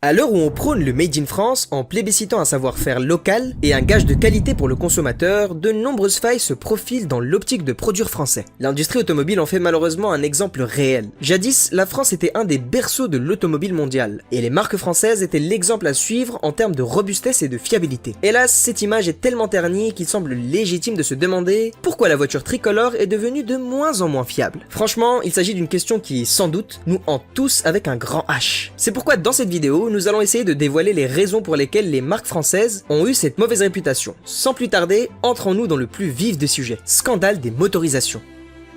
À l'heure où on prône le Made in France en plébiscitant un savoir-faire local et un gage de qualité pour le consommateur, de nombreuses failles se profilent dans l'optique de produire français. L'industrie automobile en fait malheureusement un exemple réel. Jadis, la France était un des berceaux de l'automobile mondiale, et les marques françaises étaient l'exemple à suivre en termes de robustesse et de fiabilité. Hélas, cette image est tellement ternie qu'il semble légitime de se demander pourquoi la voiture tricolore est devenue de moins en moins fiable. Franchement, il s'agit d'une question qui, sans doute, nous hante tous avec un grand H. C'est pourquoi dans cette vidéo, nous allons essayer de dévoiler les raisons pour lesquelles les marques françaises ont eu cette mauvaise réputation. Sans plus tarder, entrons-nous dans le plus vif des sujets. Scandale des motorisations.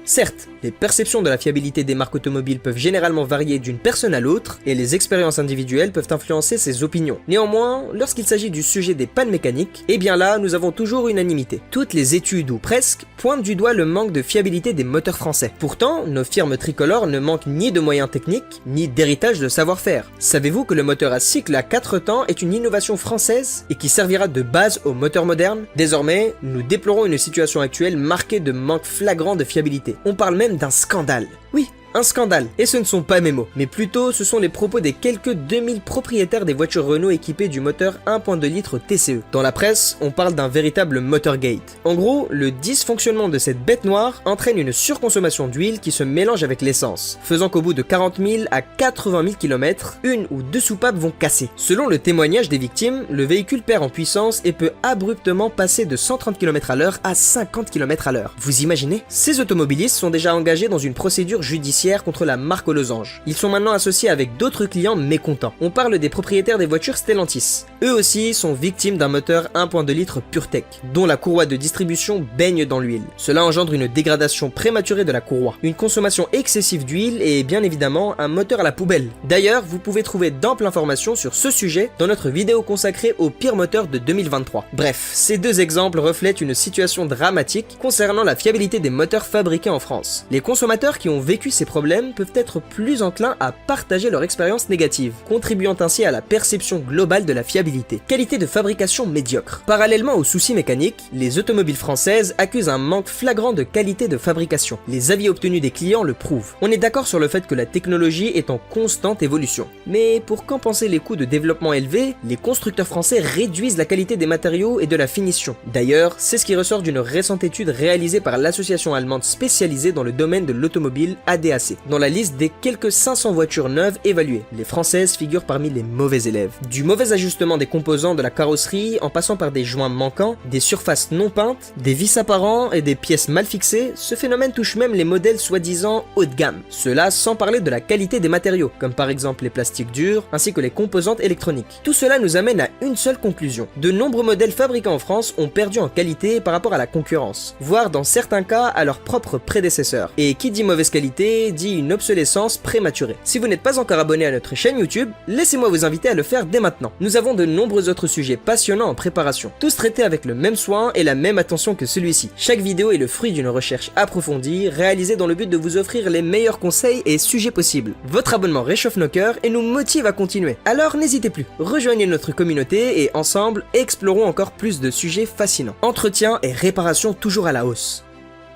Certes, les perceptions de la fiabilité des marques automobiles peuvent généralement varier d'une personne à l'autre, et les expériences individuelles peuvent influencer ses opinions. Néanmoins, lorsqu'il s'agit du sujet des pannes mécaniques, eh bien là, nous avons toujours unanimité. Toutes les études, ou presque, pointent du doigt le manque de fiabilité des moteurs français. Pourtant, nos firmes tricolores ne manquent ni de moyens techniques, ni d'héritage de savoir-faire. Savez-vous que le moteur à cycle à 4 temps est une innovation française, et qui servira de base aux moteurs modernes? Désormais, nous déplorons une situation actuelle marquée de manque flagrant de fiabilité. On parle même d'un scandale. Oui, un scandale. Et ce ne sont pas mes mots, mais plutôt ce sont les propos des quelques 2000 propriétaires des voitures Renault équipées du moteur 1.2 litres TCE. Dans la presse, on parle d'un véritable Motorgate. En gros, le dysfonctionnement de cette bête noire entraîne une surconsommation d'huile qui se mélange avec l'essence, faisant qu'au bout de 40 000 à 80 000 km, une ou deux soupapes vont casser. Selon le témoignage des victimes, le véhicule perd en puissance et peut abruptement passer de 130 km/h à 50 km/h. Vous imaginez? Ces automobilistes sont déjà engagés dans une procédure judiciaire contre la marque aux losanges. Ils sont maintenant associés avec d'autres clients mécontents. On parle des propriétaires des voitures Stellantis. Eux aussi sont victimes d'un moteur 1.2 litres PureTech, dont la courroie de distribution baigne dans l'huile. Cela engendre une dégradation prématurée de la courroie, une consommation excessive d'huile et bien évidemment un moteur à la poubelle. D'ailleurs, vous pouvez trouver d'amples informations sur ce sujet dans notre vidéo consacrée aux pires moteurs de 2023. Bref, ces deux exemples reflètent une situation dramatique concernant la fiabilité des moteurs fabriqués en France. Les consommateurs qui ont vécu ces problèmes peuvent être plus enclins à partager leur expérience négative, contribuant ainsi à la perception globale de la fiabilité. Qualité de fabrication médiocre. Parallèlement aux soucis mécaniques, les automobiles françaises accusent un manque flagrant de qualité de fabrication. Les avis obtenus des clients le prouvent. On est d'accord sur le fait que la technologie est en constante évolution. Mais pour compenser les coûts de développement élevés, les constructeurs français réduisent la qualité des matériaux et de la finition. D'ailleurs, c'est ce qui ressort d'une récente étude réalisée par l'association allemande spécialisée dans le domaine de l'automobile ADAC. Dans la liste des quelques 500 voitures neuves évaluées, les françaises figurent parmi les mauvais élèves. Du mauvais ajustement des composants de la carrosserie, en passant par des joints manquants, des surfaces non peintes, des vis apparents et des pièces mal fixées, ce phénomène touche même les modèles soi-disant haut de gamme. Cela sans parler de la qualité des matériaux, comme par exemple les plastiques durs, ainsi que les composantes électroniques. Tout cela nous amène à une seule conclusion. De nombreux modèles fabriqués en France ont perdu en qualité par rapport à la concurrence, voire dans certains cas à leurs propres prédécesseurs. Et qui dit mauvaise qualité, dit une obsolescence prématurée. Si vous n'êtes pas encore abonné à notre chaîne YouTube, laissez-moi vous inviter à le faire dès maintenant. Nous avons de nombreux autres sujets passionnants en préparation, tous traités avec le même soin et la même attention que celui-ci. Chaque vidéo est le fruit d'une recherche approfondie, réalisée dans le but de vous offrir les meilleurs conseils et sujets possibles. Votre abonnement réchauffe nos cœurs et nous motive à continuer. Alors n'hésitez plus, rejoignez notre communauté et ensemble, explorons encore plus de sujets fascinants. Entretien et réparation toujours à la hausse.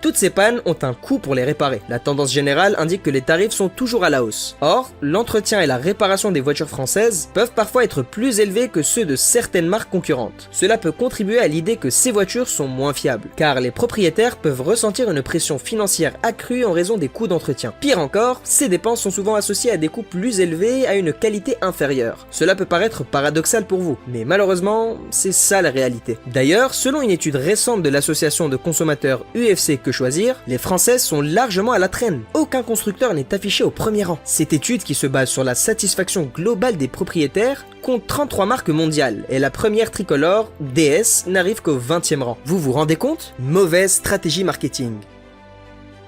Toutes ces pannes ont un coût pour les réparer. La tendance générale indique que les tarifs sont toujours à la hausse. Or, l'entretien et la réparation des voitures françaises peuvent parfois être plus élevés que ceux de certaines marques concurrentes. Cela peut contribuer à l'idée que ces voitures sont moins fiables, car les propriétaires peuvent ressentir une pression financière accrue en raison des coûts d'entretien. Pire encore, ces dépenses sont souvent associées à des coûts plus élevés à une qualité inférieure. Cela peut paraître paradoxal pour vous, mais malheureusement, c'est ça la réalité. D'ailleurs, selon une étude récente de l'association de consommateurs UFC Que Choisir, les Françaises sont largement à la traîne. Aucun constructeur n'est affiché au premier rang. Cette étude, qui se base sur la satisfaction globale des propriétaires, compte 33 marques mondiales, et la première tricolore, DS, n'arrive qu'au 20e rang. Vous vous rendez compte? Mauvaise stratégie marketing.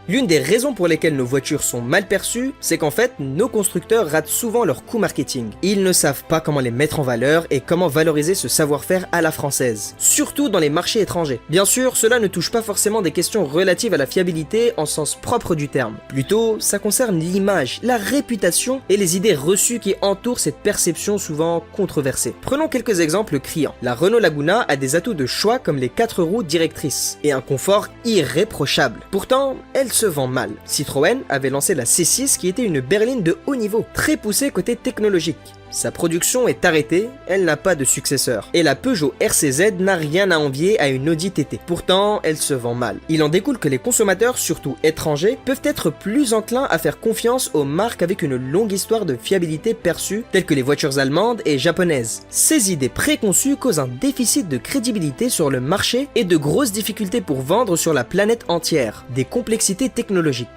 L'une des raisons pour lesquelles nos voitures sont mal perçues, c'est qu'en fait, nos constructeurs ratent souvent leur coût marketing. Ils ne savent pas comment les mettre en valeur et comment valoriser ce savoir-faire à la française, surtout dans les marchés étrangers. Bien sûr, cela ne touche pas forcément des questions relatives à la fiabilité en sens propre du terme. Plutôt, ça concerne l'image, la réputation et les idées reçues qui entourent cette perception souvent controversée. Prenons quelques exemples criants. La Renault Laguna a des atouts de choix comme les 4 roues directrices et un confort irréprochable. Pourtant, elle se vend mal. Citroën avait lancé la C6 qui était une berline de haut niveau, très poussée côté technologique. Sa production est arrêtée, elle n'a pas de successeur. Et la Peugeot RCZ n'a rien à envier à une Audi TT. Pourtant, elle se vend mal. Il en découle que les consommateurs, surtout étrangers, peuvent être plus enclins à faire confiance aux marques avec une longue histoire de fiabilité perçue, telles que les voitures allemandes et japonaises. Ces idées préconçues causent un déficit de crédibilité sur le marché et de grosses difficultés pour vendre sur la planète entière. Des complexités technologiques.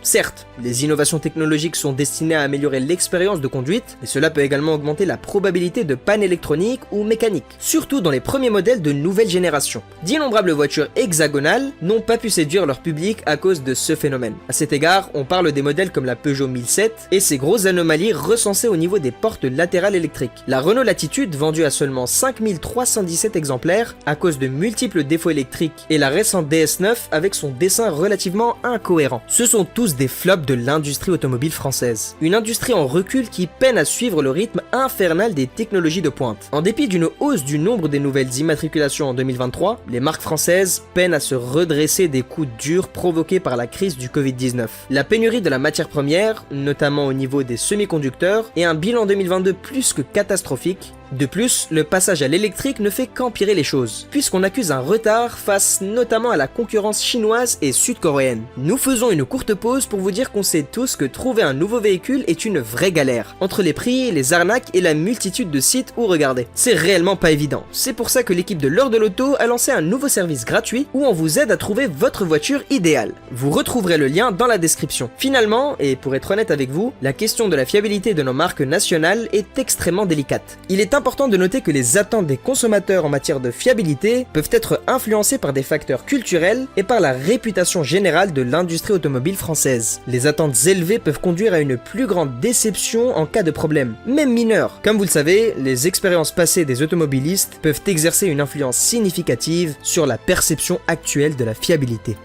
Certes, les innovations technologiques sont destinées à améliorer l'expérience de conduite, mais cela peut également augmenter la probabilité de panne électronique ou mécanique, surtout dans les premiers modèles de nouvelle génération. D'innombrables voitures hexagonales n'ont pas pu séduire leur public à cause de ce phénomène. À cet égard, on parle des modèles comme la Peugeot 1007 et ses grosses anomalies recensées au niveau des portes latérales électriques. La Renault Latitude, vendue à seulement 5317 exemplaires à cause de multiples défauts électriques, et la récente DS9 avec son dessin relativement incohérent. Ce sont tous des flops de l'industrie automobile française. Une industrie en recul qui peine à suivre le rythme infernal des technologies de pointe. En dépit d'une hausse du nombre des nouvelles immatriculations en 2023, les marques françaises peinent à se redresser des coups durs provoqués par la crise du Covid-19. La pénurie de la matière première, notamment au niveau des semi-conducteurs, et un bilan 2022 plus que catastrophique. De plus, le passage à l'électrique ne fait qu'empirer les choses, puisqu'on accuse un retard face notamment à la concurrence chinoise et sud-coréenne. Nous faisons une courte pause pour vous dire qu'on sait tous que trouver un nouveau véhicule est une vraie galère, entre les prix, les arnaques et la multitude de sites où regarder. C'est réellement pas évident. C'est pour ça que l'équipe de l'heure de l'auto a lancé un nouveau service gratuit où on vous aide à trouver votre voiture idéale. Vous retrouverez le lien dans la description. Finalement, et pour être honnête avec vous, la question de la fiabilité de nos marques nationales est extrêmement délicate. Il est important de noter que les attentes des consommateurs en matière de fiabilité peuvent être influencées par des facteurs culturels et par la réputation générale de l'industrie automobile française. Les attentes élevées peuvent conduire à une plus grande déception en cas de problème, même mineur. Comme vous le savez, les expériences passées des automobilistes peuvent exercer une influence significative sur la perception actuelle de la fiabilité.